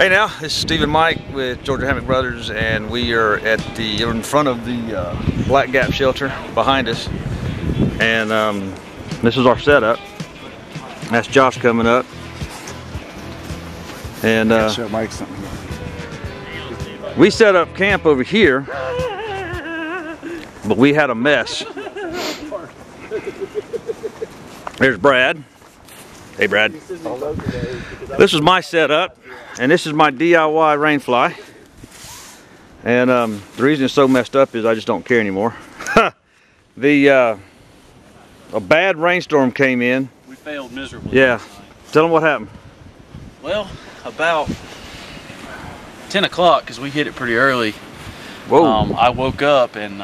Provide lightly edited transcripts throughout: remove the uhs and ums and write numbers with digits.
Hey now, this is Steve and Mike with Georgia Hammock Brothers, and we are in front of the Black Gap shelter behind us, and this is our setup. That's Josh coming up, and show Mike something. we set up camp over here, but we had a mess. There's Brad. Hey Brad. This is my setup, and this is my DIY rainfly. And the reason it's so messed up is I just don't care anymore. A bad rainstorm came in. We failed miserably. Yeah. Tell them what happened. Well, about 10 o'clock, because we hit it pretty early. Whoa. I woke up and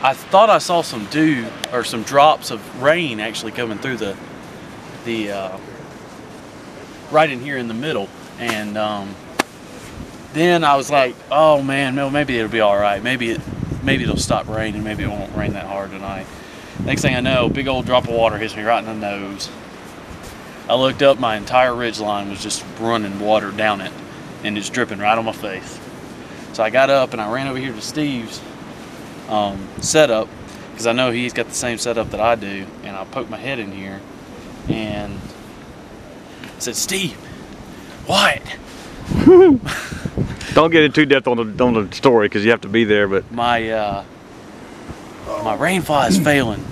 I thought I saw some dew or some drops of rain actually coming through the right in here in the middle, and then I was like, oh man, no, maybe it'll be all right. Maybe it'll stop raining. Maybe it won't rain that hard tonight. Next thing I know, big old drop of water hits me right in the nose. I looked up, my entire ridge line was just running water down it, and it's dripping right on my face. So I got up and I ran over here to Steve's setup, because I know he's got the same setup that I do, and I poked my head in here and I said, Steve, what? Don't get it too depth on the story, because you have to be there. But my rainfly is failing.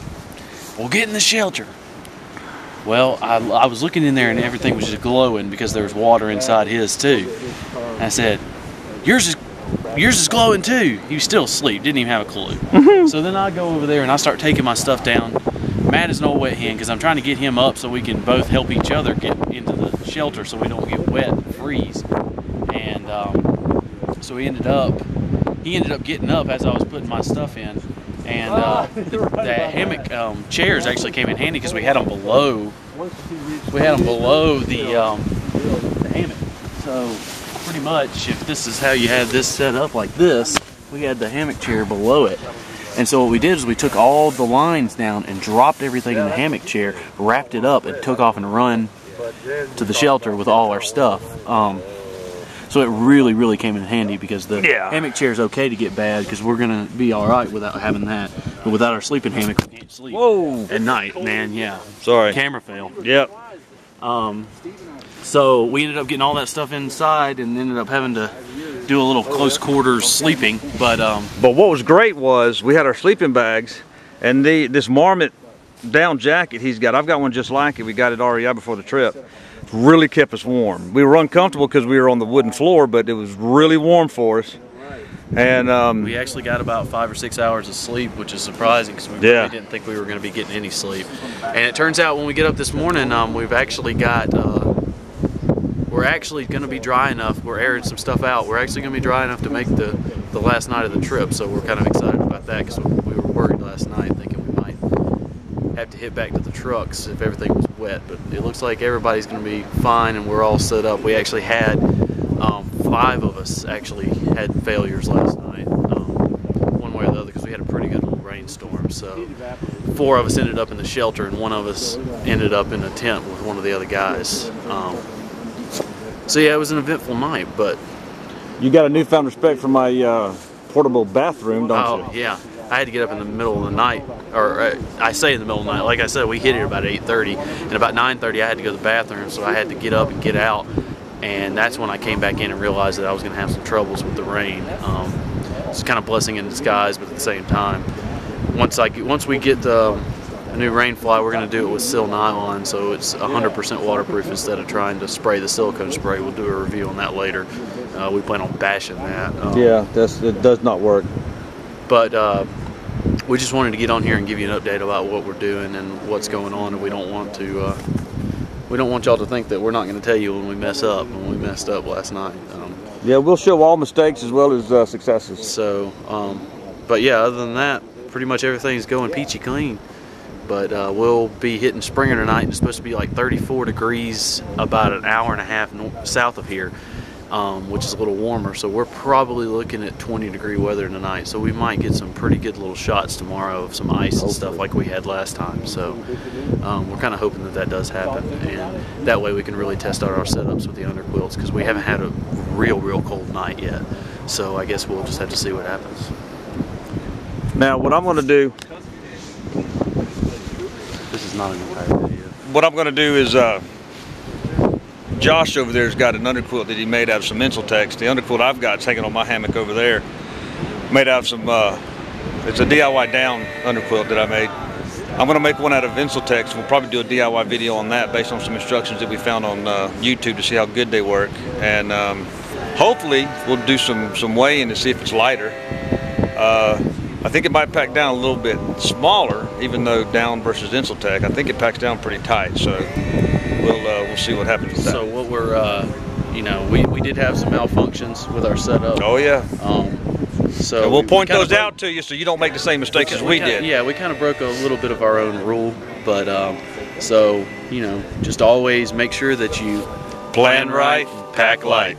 We'll get in the shelter. Well, I was looking in there and everything was just glowing because there was water inside his too. And I said, yours is glowing too. He was still asleep, didn't even have a clue. So then I go over there and I start taking my stuff down. Matt is an old wet hen, because I'm trying to get him up so we can both help each other get into the shelter so we don't get wet and freeze. And so he ended up getting up as I was putting my stuff in. And the hammock chairs actually came in handy because we had them below. We had them below the hammock. So pretty much, if this is how you had this set up like this, we had the hammock chair below it. And so what we did is we took all the lines down and dropped everything in the hammock chair, wrapped it up, and took off and run to the shelter with all our stuff. So it really, really came in handy, because the hammock chair is okay to get bad, because we're gonna be all right without having that. But without our sleeping hammock, we can't sleep. Whoa! At night, man. Yeah. Sorry. Camera failed. Yep. So we ended up getting all that stuff inside, and ended up having to do a little close quarters sleeping. But what was great was we had our sleeping bags, and this Marmot down jacket he's got. I've got one just like it. We got it REI before the trip. Really kept us warm. We were uncomfortable because we were on the wooden floor, but it was really warm for us. And we actually got about 5 or 6 hours of sleep, which is surprising, because we really didn't think we were going to be getting any sleep. And it turns out when we get up this morning, we've actually got we're actually going to be dry enough. We're airing some stuff out. We're actually going to be dry enough to make the last night of the trip. So we're kind of excited about that, because we were worried last night thinking we might have to hit back to the trucks if everything was wet. But it looks like everybody's going to be fine, and we're all set up. We actually had 5 of us actually had failures last night, one way or the other, because we had a pretty good little rainstorm. So 4 of us ended up in the shelter, and 1 of us ended up in a tent with one of the other guys. So yeah, it was an eventful night. But you got a newfound respect for my portable bathroom, don't you? Oh yeah, I had to get up in the middle of the night, or I say in the middle of the night. Like I said, we hit it about 8:30, and about 9:30 I had to go to the bathroom, so I had to get up and get out. And that's when I came back in and realized that I was going to have some troubles with the rain. It's kind of blessing in disguise, but at the same time, once we get a new rainfly, we're going to do it with Silnylon, so it's 100% waterproof instead of trying to spray the silicone spray. We'll do a review on that later. We plan on bashing that. Yeah, it does not work. But we just wanted to get on here and give you an update about what we're doing and what's going on, and we don't want y'all to think that we're not going to tell you when we mess up. When we messed up last night. Yeah, we'll show all mistakes as well as successes. So, but yeah, other than that, pretty much everything's going peachy clean. But we'll be hitting Springer tonight. It's supposed to be like 34 degrees about an hour and a half south of here. which is a little warmer. So we're probably looking at 20-degree weather tonight. So we might get some pretty good little shots tomorrow of some ice and stuff like we had last time. So we're kind of hoping that that does happen, and that way we can really test out our setups with the underquilts, because we haven't had a real cold night yet. So I guess we'll just have to see what happens. Now what I'm going to do, This is not an entire video. what I'm going to do is, Josh over there's got an underquilt that he made out of some Insultex. The underquilt I've got is hanging on my hammock over there, made out of some, it's a DIY down underquilt that I made. I'm going to make one out of Insultex. We'll probably do a DIY video on that based on some instructions that we found on YouTube to see how good they work. And hopefully we'll do some weighing to see if it's lighter. I think it might pack down a little bit smaller, even though down versus Insultex. I think it packs down pretty tight, so we'll see what happens with that. So what we're, you know, we did have some malfunctions with our setup. Oh yeah. So and we'll point those out to you so you don't make the same mistakes as we did. Yeah, we kind of broke a little bit of our own rule, but so, you know, just always make sure that you Plan right, pack light.